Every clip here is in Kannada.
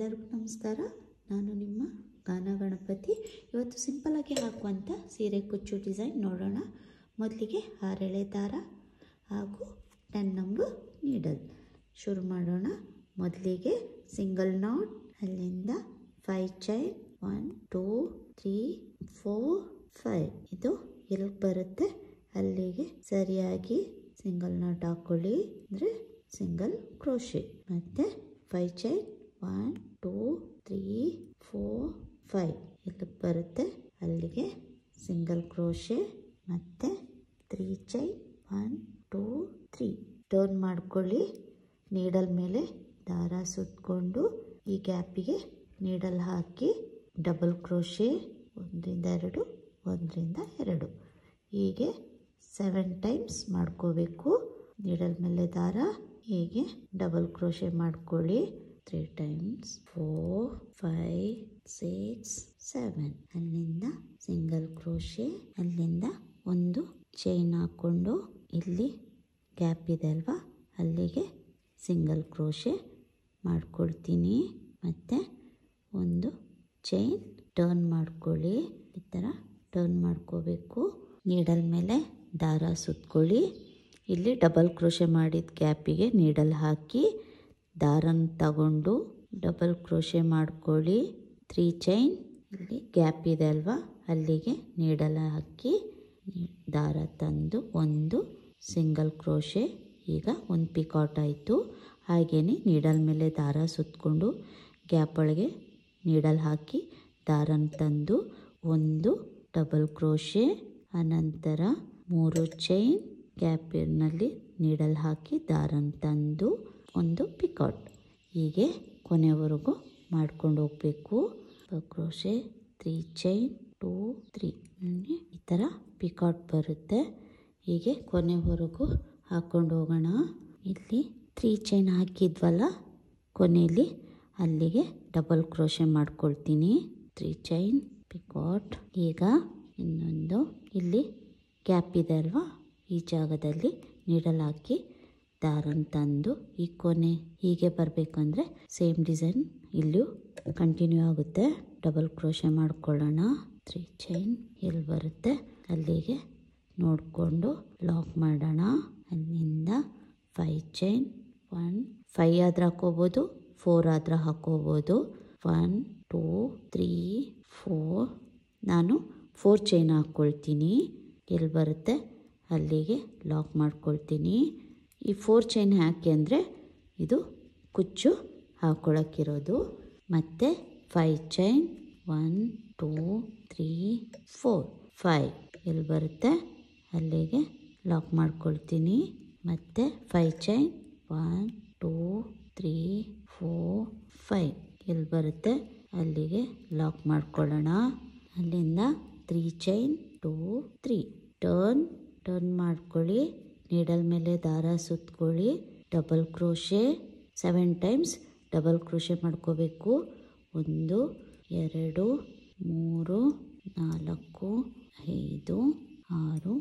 ಎಲ್ಲರಿಗೂ ನಮಸ್ಕಾರ. ನಾನು ನಿಮ್ಮ ಗಾನ ಗಣಪತಿ. ಇವತ್ತು ಸಿಂಪಲಾಗಿ ಹಾಕುವಂಥ ಸೀರೆ ಕುಚ್ಚು ಡಿಸೈನ್ ನೋಡೋಣ. ಮೊದಲಿಗೆ 6 ಎಳೆ ದಾರ ಹಾಗೂ 10 ನಂಬರ್ ನೀಡಲ್ ಶುರು ಮಾಡೋಣ. ಮೊದಲಿಗೆ ಸಿಂಗಲ್ ನಾಟ್, ಅಲ್ಲಿಂದ 5 ಚೈನ್ 1 2 3 4 5. ಇದು ಎಲ್ಲಿ ಬರುತ್ತೆ ಅಲ್ಲಿಗೆ ಸರಿಯಾಗಿ ಸಿಂಗಲ್ ನಾಟ್ ಹಾಕೊಳ್ಳಿ, ಅಂದರೆ ಸಿಂಗಲ್ ಕ್ರೋಶೆ. ಮತ್ತೆ 5 ಚೈನ್ 1 2 3 4 5 ಎಲ್ಲಿ ಬರುತ್ತೆ ಅಲ್ಲಿಗೆ ಸಿಂಗಲ್ ಕ್ರೋಶೆ. ಮತ್ತೆ 3 ಚೈನ್ 1 2 3 ಟರ್ನ್ ಮಾಡ್ಕೊಳ್ಳಿ. ನೀಡಲ್ ಮೇಲೆ ದಾರ ಸುತ್ತಕೊಂಡು ಈ ಗ್ಯಾಪಿಗೆ ನೀಡಲ್ ಹಾಕಿ ಡಬಲ್ ಕ್ರೋಶೆ 1 ರಿಂದ 2 1 ರಿಂದ 2 ಹೀಗೆ 7 ಟೈಮ್ಸ್ ಮಾಡ್ಕೋಬೇಕು. ನೀಡಲ್ ಮೇಲೆ ದಾರ ಹೀಗೆ ಡಬಲ್ ಕ್ರೋಶೆ ಮಾಡ್ಕೊಳ್ಳಿ. 3 ಟೈಮ್ಸ್ 4 5 6 7. ಅಲ್ಲಿಂದ ಸಿಂಗಲ್ ಕ್ರೋಶೆ, ಅಲ್ಲಿಂದ ಒಂದು ಚೈನ್ ಹಾಕ್ಕೊಂಡು ಇಲ್ಲಿ ಗ್ಯಾಪ್ ಇದೆ ಅಲ್ವಾ ಅಲ್ಲಿಗೆ ಸಿಂಗಲ್ ಕ್ರೋಶೆ ಮಾಡ್ಕೊಳ್ತೀನಿ. ಮತ್ತು ಒಂದು ಚೈನ್ ಟರ್ನ್ ಮಾಡ್ಕೊಳ್ಳಿ. ಈ ಥರ ಟರ್ನ್ ಮಾಡ್ಕೋಬೇಕು. ನೀಡಲ್ ಮೇಲೆ ದಾರ ಸುತ್ತಕೊಳ್ಳಿ. ಇಲ್ಲಿ ಡಬಲ್ ಕ್ರೋಶೆ ಮಾಡಿದ ಗ್ಯಾಪಿಗೆ ನೀಡಲ್ ಹಾಕಿ ದಾರನ ತಗೊಂಡು ಡಬಲ್ ಕ್ರೋಶೆ ಮಾಡ್ಕೊಳ್ಳಿ. 3 ಚೈನ್, ಇಲ್ಲಿ ಗ್ಯಾಪ್ ಇದೆ ಅಲ್ವಾ ಅಲ್ಲಿಗೆ ನೀಡಲ್ ಹಾಕಿ ದಾರ ತಂದು ಒಂದು ಸಿಂಗಲ್ ಕ್ರೋಶೆ. ಈಗ ಒಂದು ಪಿಕಾಟ್ ಆಯಿತು. ಹಾಗೆಯೇ ನೀಡಲ್ ಮೇಲೆ ದಾರ ಸುತ್ತಕೊಂಡು ಗ್ಯಾಪ್ ಒಳಗೆ ನೀಡಲ್ ಹಾಕಿ ದಾರನ ತಂದು ಒಂದು ಡಬಲ್ ಕ್ರೋಶೆ, ಅನಂತರ 3 ಚೈನ್, ಗ್ಯಾಪಿನಲ್ಲಿ ನೀಡಲ್ ಹಾಕಿ ದಾರನ ತಂದು ಒಂದು ಪಿಕಾಟ್. ಹೀಗೆ ಕೊನೆವರೆಗೂ ಮಾಡ್ಕೊಂಡು ಹೋಗಬೇಕು. ಕ್ರೋಶೆ 3 ಚೈನ್ 2 3 ಈ ಥರ ಪಿಕಾಟ್ ಬರುತ್ತೆ. ಹೀಗೆ ಕೊನೆವರೆಗೂ ಹಾಕ್ಕೊಂಡು ಹೋಗೋಣ. ಇಲ್ಲಿ 3 ಚೈನ್ ಹಾಕಿದ್ವಲ್ಲ ಕೊನೆಯಲ್ಲಿ ಅಲ್ಲಿಗೆ ಡಬಲ್ ಕ್ರೋಶೆ ಮಾಡ್ಕೊಳ್ತೀನಿ. 3 ಚೈನ್ ಪಿಕಾಟ್. ಈಗ ಇನ್ನೊಂದು ಇಲ್ಲಿ ಗ್ಯಾಪ್ ಇದೆ ಅಲ್ವಾ ಈ ಜಾಗದಲ್ಲಿ ನೀಡಲ್ ಹಾಕಿ ದಾರನ ತಂದು ಈ ಕೊನೆ ಹೀಗೆ ಬರಬೇಕಂದ್ರೆ ಸೇಮ್ ಡಿಸೈನ್ ಇಲ್ಲಿಯೂ ಕಂಟಿನ್ಯೂ ಆಗುತ್ತೆ. ಡಬಲ್ ಕ್ರೋಶೆ ಮಾಡ್ಕೊಳ್ಳೋಣ. 3 ಚೈನ್ ಎಲ್ಲಿ ಬರುತ್ತೆ ಅಲ್ಲಿಗೆ ನೋಡಿಕೊಂಡು ಲಾಕ್ ಮಾಡೋಣ. ಅಲ್ಲಿಂದ 5 ಚೈನ್ 1 5 ಆದ್ರೆ ಹಾಕೋಬೋದು, 4 ಆದ್ರೆ ಹಾಕೋಬೋದು. 1 2 3 4 ನಾನು 4 ಚೈನ್ ಹಾಕ್ಕೊಳ್ತೀನಿ. ಎಲ್ಲಿ ಬರುತ್ತೆ ಅಲ್ಲಿಗೆ ಲಾಕ್ ಮಾಡ್ಕೊಳ್ತೀನಿ. ಈ 4 ಚೈನ್ ಹಾಕಿ ಅಂದರೆ ಇದು ಕುಚ್ಚು ಹಾಕ್ಕೊಳಕ್ಕಿರೋದು. ಮತ್ತು 5 ಚೈನ್ 1 2 3 4 5 ಎಲ್ಲಿ ಬರುತ್ತೆ ಅಲ್ಲಿಗೆ ಲಾಕ್ ಮಾಡ್ಕೊಳ್ತೀನಿ. ಮತ್ತು 5 ಚೈನ್ 1 2 3 4 5 ಎಲ್ಲಿ ಬರುತ್ತೆ ಅಲ್ಲಿಗೆ ಲಾಕ್ ಮಾಡ್ಕೊಳ್ಳೋಣ. ಅಲ್ಲಿಂದ 3 ಚೈನ್ 2 3 ಟರ್ನ್ ಮಾಡ್ಕೊಳ್ಳಿ. ನೀಡಲ್ ಮೇಲೆ ದಾರ ಸುತ್ತಕೊಳ್ಳಿ. Double crochet 7 times double crochet ಮಾಡ್ಕೋಬೇಕು. 1 2 3 4 5 6 7.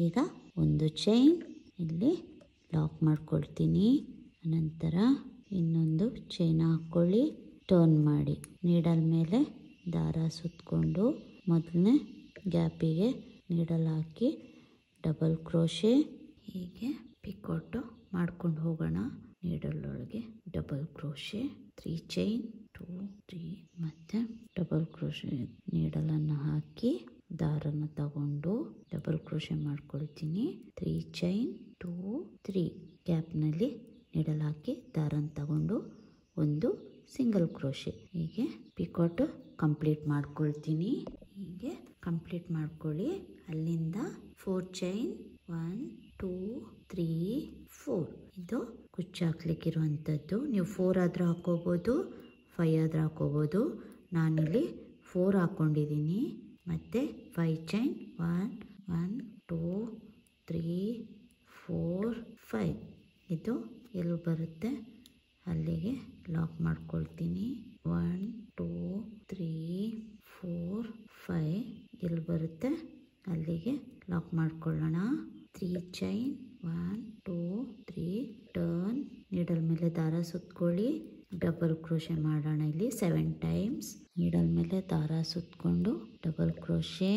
ಈಗ ಒಂದು ಚೈನ್ ಇಲ್ಲಿ ಲಾಕ್ ಮಾಡ್ಕೊಳ್ತೀನಿ. ನಂತರ ಇನ್ನೊಂದು ಚೈನ್ ಹಾಕ್ಕೊಳ್ಳಿ. ಟರ್ನ್ ಮಾಡಿ ನೀಡಲ್ ಮೇಲೆ ದಾರ ಸುತ್ತಕೊಂಡು ಮೊದಲನೇ ಗ್ಯಾಪಿಗೆ ನೀಡಲ್ ಹಾಕಿ ಡಬಲ್ ಕ್ರೋಶೆ ಹೀಗೆ ಪಿಕೋಟು ಮಾಡ್ಕೊಂಡು ಹೋಗೋಣ. ನೀಡಲೊಳಗೆ ಡಬಲ್ ಕ್ರೋಶೆ 3 ಚೈನ್ 2 3 ಮತ್ತು ಡಬಲ್ ಕ್ರೋಶೆ ನೀಡಲನ್ನು ಹಾಕಿ ದಾರನ ತಗೊಂಡು ಡಬಲ್ ಕ್ರೋಶೆ ಮಾಡ್ಕೊಳ್ತೀನಿ. 3 ಚೈನ್ 2 3 ಗ್ಯಾಪ್ನಲ್ಲಿ ನೀಡಲ್ ಹಾಕಿ ದಾರನ ತಗೊಂಡು ಒಂದು ಸಿಂಗಲ್ ಕ್ರೋಶೆ. ಹೀಗೆ ಪಿಕೋಟು ಕಂಪ್ಲೀಟ್ ಮಾಡ್ಕೊಳ್ತೀನಿ. ಹೀಗೆ ಕಂಪ್ಲೀಟ್ ಮಾಡ್ಕೊಳ್ಳಿ. ಅಲ್ಲಿಂದ 4 ಚೈನ್ 1 2 3 4 ಇದು ಕುಚ್ಚು ಹಾಕ್ಲಿಕ್ಕಿರುವಂಥದ್ದು. ನೀವು 4 ಆದರೂ ಹಾಕೋಬೋದು, 5 ಆದರೂ ಹಾಕೋಬೋದು. ನಾನಿಲ್ಲಿ 4 ಹಾಕ್ಕೊಂಡಿದ್ದೀನಿ. ಮತ್ತು 5 ಚೈನ್ 1 1 2 3 4 5 ಇದು ಎಲ್ಲಿ ಬರುತ್ತೆ ಅಲ್ಲಿಗೆ ಲಾಕ್ ಮಾಡ್ಕೊಳ್ತೀನಿ. 1 2 3 4 5 ಎಲ್ಲಿ ಬರುತ್ತೆ ಅಲ್ಲಿಗೆ ಲಾಕ್ ಮಾಡ್ಕೊಳ್ಳೋಣ. 3 ಚೈನ್ 1 2 3 ಟರ್ನ್ ನೀಡಲ್ ಮೇಲೆ ದಾರ ಸುತ್ತಕೊಳ್ಳಿ. ಡಬಲ್ ಕ್ರೋಶೆ ಮಾಡೋಣ. ಇಲ್ಲಿ 7 ಟೈಮ್ಸ್ ನೀಡಲ್ ಮೇಲೆ ದಾರ ಸುತ್ತಕೊಂಡು ಡಬಲ್ ಕ್ರೋಶೆ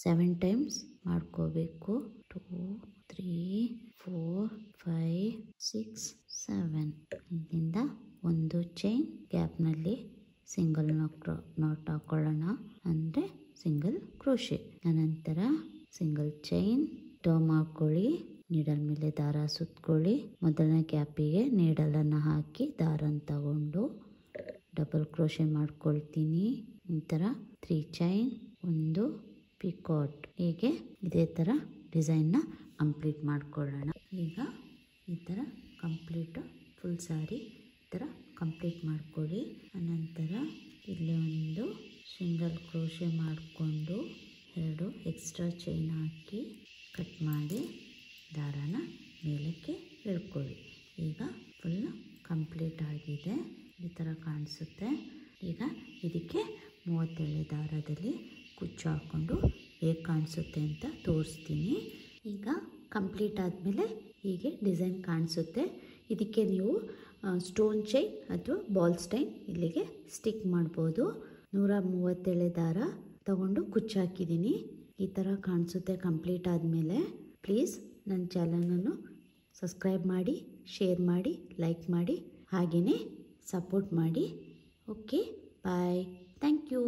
7 ಟೈಮ್ಸ್ ಮಾಡ್ಕೋಬೇಕು. 2 3 4 5 6 7. ಇಲ್ಲಿಂದ ಒಂದು ಚೈನ್ ಗ್ಯಾಪ್ನಲ್ಲಿ ಸಿಂಗಲ್ ನಾಟ್ ಹಾಕೊಳ್ಳೋಣ, ಅಂದರೆ ಸಿಂಗಲ್ ಕ್ರೋಶೆ. ಅನಂತರ ಸಿಂಗಲ್ ಚೈನ್ ಟರ್ನ್ ಮಾಡ್ಕೊಳ್ಳಿ, ನೀಡಲ್ ಮೇಲೆ ದಾರ ಸುತ್ತಕೊಳ್ಳಿ. ಮೊದಲನೇ ಗ್ಯಾಪಿಗೆ ನೀಡಲನ್ನು ಹಾಕಿ ದಾರನ ತಗೊಂಡು ಡಬಲ್ ಕ್ರೋಶೆ ಮಾಡ್ಕೊಳ್ತೀನಿ. ನಂತರ 3 ಚೈನ್, ಒಂದು ಪಿಕಾಟ್. ಹೀಗೆ ಇದೇ ಥರ ಡಿಸೈನ್ನ ಕಂಪ್ಲೀಟ್ ಮಾಡ್ಕೊಳ್ಳೋಣ. ಈಗ ಈ ಥರ ಕಂಪ್ಲೀಟು ಫುಲ್ ಸ್ಯಾರಿ ಈ ಥರ ಕಂಪ್ಲೀಟ್ ಮಾಡ್ಕೊಳ್ಳಿ. ಅನಂತರ ಇಲ್ಲಿ ಒಂದು ಸಿಂಗಲ್ ಕ್ರೋಶೆ ಮಾಡಿಕೊಂಡು 2 ಎಕ್ಸ್ಟ್ರಾ ಚೈನ್ ಹಾಕಿ ಕಟ್ ಮಾಡಿ ದಾರನ ಮೇಲಕ್ಕೆ ಎಳ್ಕೊಳ್ಳಿ. ಈಗ ಫುಲ್ ಕಂಪ್ಲೀಟ್ ಆಗಿದೆ, ಈ ಥರ ಕಾಣಿಸುತ್ತೆ. ಈಗ ಇದಕ್ಕೆ 37 ದಾರದಲ್ಲಿ ಕುಚ್ಚು ಹಾಕ್ಕೊಂಡು ಹೇಗೆ ಕಾಣಿಸುತ್ತೆ ಅಂತ ತೋರಿಸ್ತೀನಿ. ಈಗ ಕಂಪ್ಲೀಟ್ ಆದಮೇಲೆ ಹೀಗೆ ಡಿಸೈನ್ ಕಾಣಿಸುತ್ತೆ. ಇದಕ್ಕೆ ನೀವು ಸ್ಟೋನ್ ಚೈನ್ ಅಥವಾ ಬಾಲ್ ಸ್ಟೈನ್ ಇಲ್ಲಿಗೆ ಸ್ಟಿಕ್ ಮಾಡ್ಬೋದು. 137 ದಾರ ತಗೊಂಡು ಕುಚ್ಚು ಹಾಕಿದ್ದೀನಿ. ಈ ಥರ ಕಾಣಿಸುತ್ತೆ ಕಂಪ್ಲೀಟ್ ಆದಮೇಲೆ. ಪ್ಲೀಸ್ ನನ್ನ ಚಾನಲನ್ನು ಸಬ್ಸ್ಕ್ರೈಬ್ ಮಾಡಿ, ಶೇರ್ ಮಾಡಿ, ಲೈಕ್ ಮಾಡಿ, ಹಾಗೆಯೇ ಸಪೋರ್ಟ್ ಮಾಡಿ. Okay, bye, thank you.